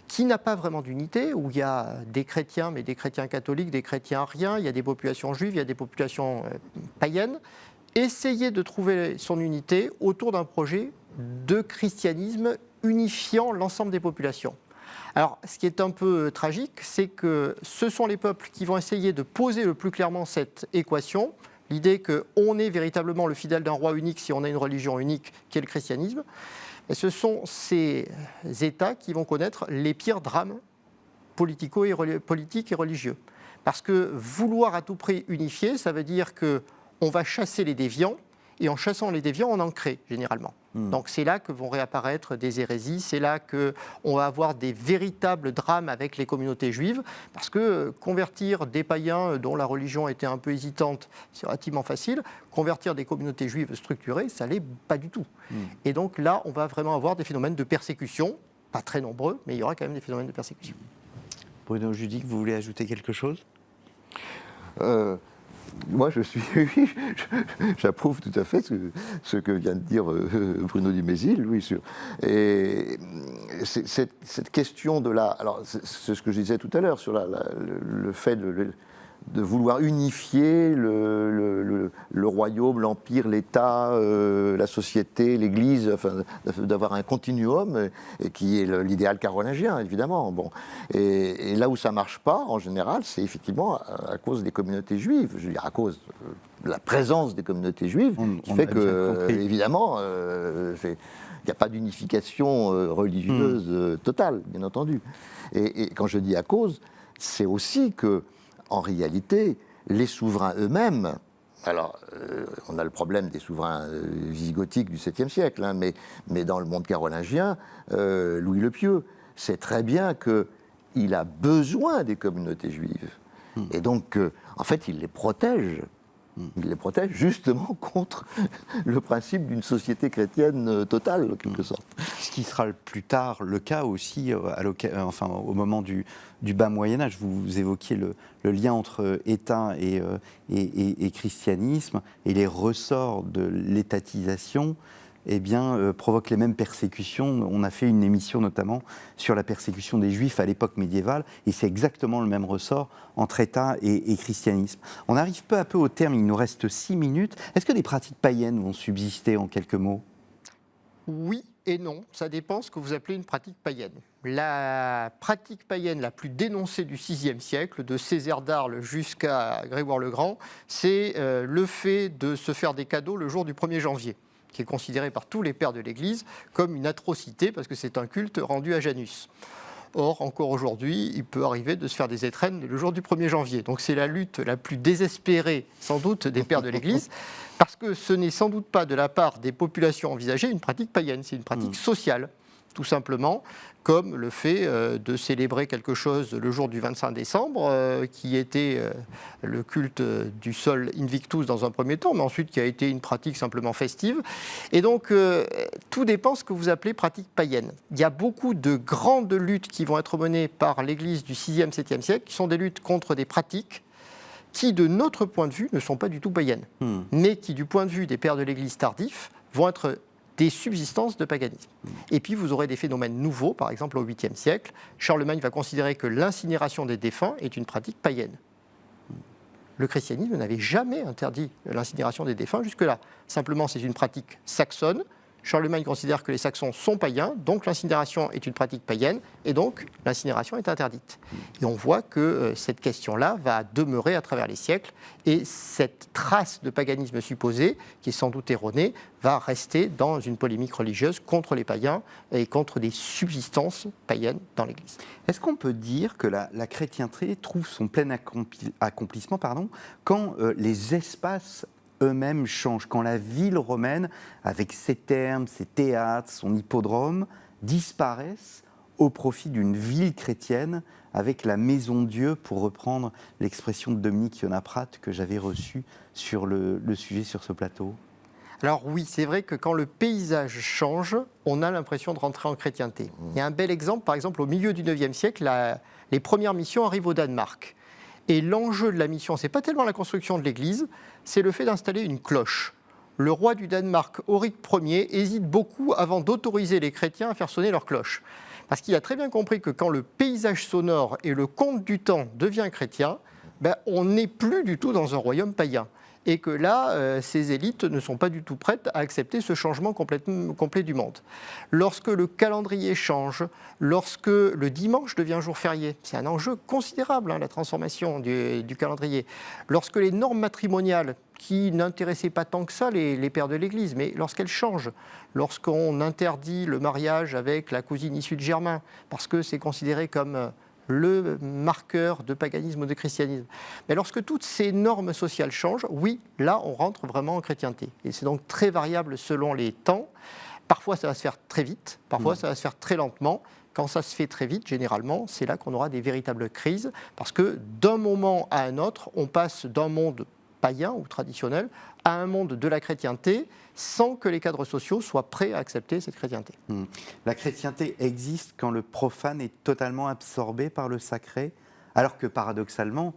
S3: qui n'a pas vraiment d'unité, où il y a des chrétiens, mais des chrétiens catholiques, des chrétiens ariens, il y a des populations juives, il y a des populations païennes, essayer de trouver son unité autour d'un projet de christianisme unifiant l'ensemble des populations. Alors, ce qui est un peu tragique, c'est que ce sont les peuples qui vont essayer de poser le plus clairement cette équation, l'idée qu'on est véritablement le fidèle d'un roi unique si on a une religion unique qui est le christianisme. Et ce sont ces États qui vont connaître les pires drames politiques et religieux. Parce que vouloir à tout prix unifier, ça veut dire qu'on va chasser les déviants, et en chassant les déviants, on en crée généralement. Donc c'est là que vont réapparaître des hérésies, c'est là qu'on va avoir des véritables drames avec les communautés juives, parce que convertir des païens dont la religion était un peu hésitante, c'est relativement facile. Convertir des communautés juives structurées, ça ne l'est pas du tout. Et donc là, on va vraiment avoir des phénomènes de persécution, pas très nombreux, mais il y aura quand même des phénomènes de persécution.
S2: Bruno Judic, vous voulez ajouter quelque chose ?
S4: Moi, j'approuve tout à fait ce que vient de dire Bruno Dumézil, et cette question de alors c'est ce que je disais tout à l'heure sur le fait de vouloir unifier le royaume, l'empire, l'État, la société, l'Église, enfin, d'avoir un continuum, et qui est l'idéal carolingien, évidemment. Bon. Et là où ça ne marche pas, en général, c'est effectivement à cause des communautés juives, je veux dire à cause de la présence des communautés juives, qui fait que, évidemment, il n'y a pas d'unification religieuse totale, bien entendu. Et quand je dis à cause, c'est aussi que en réalité, les souverains eux-mêmes Alors, on a le problème des souverains visigothiques du 7e siècle, hein, mais dans le monde carolingien, Louis le Pieux sait très bien qu'il a besoin des communautés juives. Et donc, en fait, il les protège. Il les protège justement contre le principe d'une société chrétienne totale, en quelque sorte.
S2: Ce qui sera plus tard le cas aussi, au moment du bas Moyen-Âge. Vous évoquiez le lien entre État et christianisme, et les ressorts de l'étatisation provoquent les mêmes persécutions. On a fait une émission notamment sur la persécution des Juifs à l'époque médiévale, et c'est exactement le même ressort entre État et christianisme. On arrive peu à peu au terme, il nous reste 6 minutes. Est-ce que des pratiques païennes vont subsister en quelques mots ?
S3: Oui et non, ça dépend ce que vous appelez une pratique païenne. La pratique païenne la plus dénoncée du VIe siècle, de Césaire d'Arles jusqu'à Grégoire le Grand, c'est le fait de se faire des cadeaux le jour du 1er janvier, qui est considéré par tous les pères de l'Église comme une atrocité parce que c'est un culte rendu à Janus. Or, encore aujourd'hui, il peut arriver de se faire des étrennes le jour du 1er janvier. Donc c'est la lutte la plus désespérée, sans doute, des pères de l'Église, parce que ce n'est sans doute pas de la part des populations envisagées une pratique païenne, c'est une pratique sociale, tout simplement, comme le fait de célébrer quelque chose le jour du 25 décembre, qui était le culte du sol Invictus dans un premier temps, mais ensuite qui a été une pratique simplement festive. Et donc, tout dépend de ce que vous appelez pratique païenne. Il y a beaucoup de grandes luttes qui vont être menées par l'Église du 6e, 7e siècle, qui sont des luttes contre des pratiques qui, de notre point de vue, ne sont pas du tout païennes, mais qui, du point de vue des pères de l'Église tardifs, vont être des subsistances de paganisme. Et puis vous aurez des phénomènes nouveaux, par exemple au 8e siècle. Charlemagne va considérer que l'incinération des défunts est une pratique païenne. Le christianisme n'avait jamais interdit l'incinération des défunts jusque-là. Simplement, c'est une pratique saxonne. Charlemagne considère que les Saxons sont païens, donc l'incinération est une pratique païenne, et donc l'incinération est interdite. Et on voit que cette question-là va demeurer à travers les siècles, et cette trace de paganisme supposé, qui est sans doute erronée, va rester dans une polémique religieuse contre les païens et contre des subsistances païennes dans l'Église.
S2: Est-ce qu'on peut dire que la chrétienté trouve son plein accomplissement quand les espaces eux-mêmes changent, quand la ville romaine, avec ses thermes, ses théâtres, son hippodrome, disparaissent au profit d'une ville chrétienne avec la Maison Dieu, pour reprendre l'expression de Dominique Yonaprat que j'avais reçue sur le sujet sur ce plateau?
S3: Alors oui, c'est vrai que quand le paysage change, on a l'impression de rentrer en chrétienté. Il y a un bel exemple, par exemple, au milieu du 9e siècle, les premières missions arrivent au Danemark. Et l'enjeu de la mission, ce n'est pas tellement la construction de l'église, c'est le fait d'installer une cloche. Le roi du Danemark, Auric Ier, hésite beaucoup avant d'autoriser les chrétiens à faire sonner leur cloche. Parce qu'il a très bien compris que quand le paysage sonore et le conte du temps devient chrétien, on n'est plus du tout dans un royaume païen. Et que là, ces élites ne sont pas du tout prêtes à accepter ce changement complet du monde. Lorsque le calendrier change, lorsque le dimanche devient jour férié, c'est un enjeu considérable, la transformation du calendrier. Lorsque les normes matrimoniales, qui n'intéressaient pas tant que ça les pères de l'Église, mais lorsqu'elles changent, lorsqu'on interdit le mariage avec la cousine issue de Germain, parce que c'est considéré comme le marqueur de paganisme ou de christianisme. Mais lorsque toutes ces normes sociales changent, oui, là, on rentre vraiment en chrétienté. Et c'est donc très variable selon les temps. Parfois, ça va se faire très vite, parfois, ça va se faire très lentement. Quand ça se fait très vite, généralement, c'est là qu'on aura des véritables crises, parce que d'un moment à un autre, on passe d'un monde païen ou traditionnel à un monde de la chrétienté, sans que les cadres sociaux soient prêts à accepter cette chrétienté.
S2: La chrétienté existe quand le profane est totalement absorbé par le sacré, alors que paradoxalement,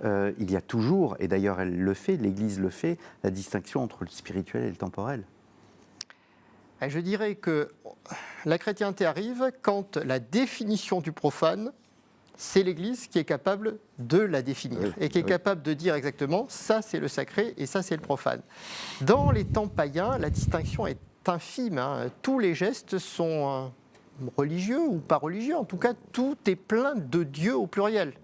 S2: il y a toujours, et d'ailleurs elle le fait, l'Église le fait, la distinction entre le spirituel et le temporel.
S3: Je dirais que la chrétienté arrive quand la définition du profane, c'est l'Église qui est capable de la définir et qui est capable de dire exactement ça c'est le sacré et ça c'est le profane. Dans les temps païens, la distinction est infime. Tous les gestes sont religieux ou pas religieux. En tout cas, tout est plein de Dieu au pluriel.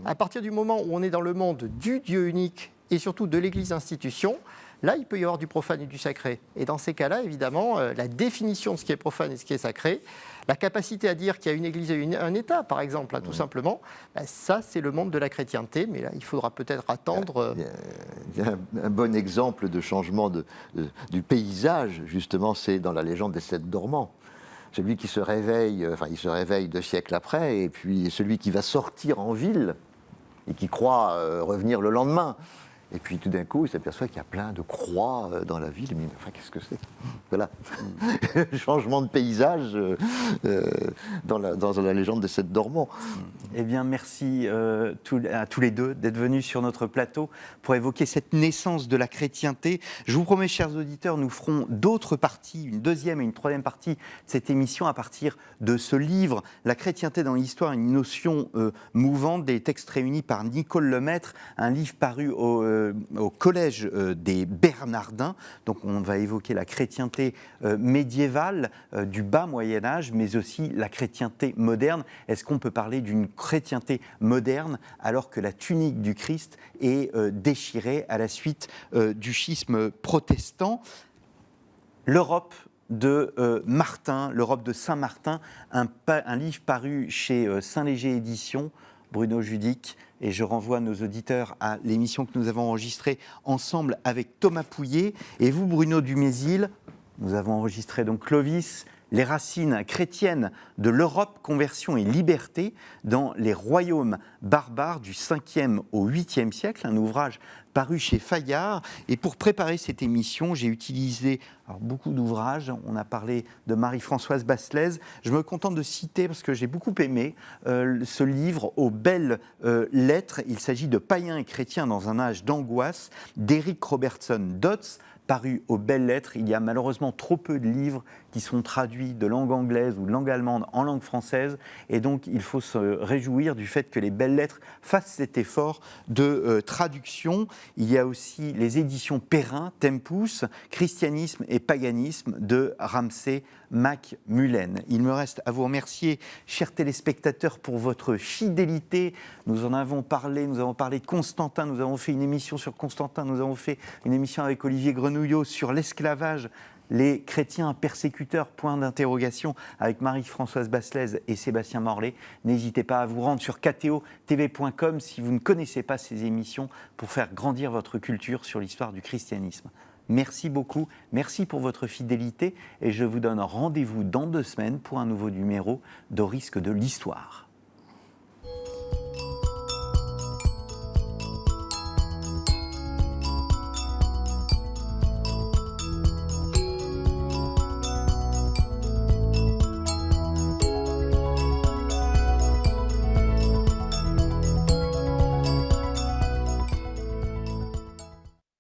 S3: À partir du moment où on est dans le monde du Dieu unique et surtout de l'Église institution, là, il peut y avoir du profane et du sacré. Et dans ces cas-là, évidemment, la définition de ce qui est profane et ce qui est sacré, la capacité à dire qu'il y a une Église et un État, par exemple, tout simplement, ça, c'est le monde de la chrétienté. Mais là, il faudra peut-être attendre.
S4: Il y a un bon exemple de changement du paysage, justement, c'est dans la légende des 7 dormants. Celui qui se réveille, il se réveille 2 siècles après, et puis celui qui va sortir en ville et qui croit revenir le lendemain. Et puis tout d'un coup, il s'aperçoit qu'il y a plein de croix dans la ville. Mais enfin, qu'est-ce que c'est ? Voilà. Changement de paysage dans la légende des 7 dormants.
S2: Eh bien, merci à tous les deux d'être venus sur notre plateau pour évoquer cette naissance de la chrétienté. Je vous promets, chers auditeurs, nous ferons d'autres parties, une deuxième et une troisième partie de cette émission à partir de ce livre, La chrétienté dans l'histoire, une notion mouvante, des textes réunis par Nicole Lemaître, un livre paru au Collège des Bernardins. Donc on va évoquer la chrétienté médiévale du bas Moyen-Âge, mais aussi la chrétienté moderne. Est-ce qu'on peut parler d'une chrétienté moderne alors que la tunique du Christ est déchirée à la suite du schisme protestant ? L'Europe de Martin, l'Europe de Saint-Martin, un livre paru chez Saint-Léger Éditions, Bruno Judic, et je renvoie nos auditeurs à l'émission que nous avons enregistrée ensemble avec Thomas Pouillet. Et vous, Bruno Dumézil, nous avons enregistré donc Clovis, les racines chrétiennes de l'Europe, conversion et liberté dans les royaumes barbares du 5e au 8e siècle, un ouvrage paru chez Fayard. Et pour préparer cette émission, j'ai utilisé beaucoup d'ouvrages. On a parlé de Marie-Françoise Basselès. Je me contente de citer, parce que j'ai beaucoup aimé, ce livre aux belles lettres. Il s'agit de Païens et chrétiens dans un âge d'angoisse, d'Éric Robertson Dodds, paru aux belles lettres. Il y a malheureusement trop peu de livres qui sont traduits de langue anglaise ou de langue allemande en langue française, et donc il faut se réjouir du fait que les belles lettres fassent cet effort de traduction. Il y a aussi les éditions Perrin, Tempus, Christianisme et paganisme de Ramsay MacMullen. Il me reste à vous remercier, chers téléspectateurs, pour votre fidélité. Nous en avons parlé de Constantin, nous avons fait une émission sur Constantin, nous avons fait une émission avec Olivier Grenouillot sur l'esclavage, les chrétiens persécuteurs, point d'interrogation, avec Marie-Françoise Basselès et Sébastien Morlet. N'hésitez pas à vous rendre sur kto-tv.com si vous ne connaissez pas ces émissions pour faire grandir votre culture sur l'histoire du christianisme. Merci beaucoup, merci pour votre fidélité et je vous donne rendez-vous dans 2 semaines pour un nouveau numéro d'Au risque de l'histoire.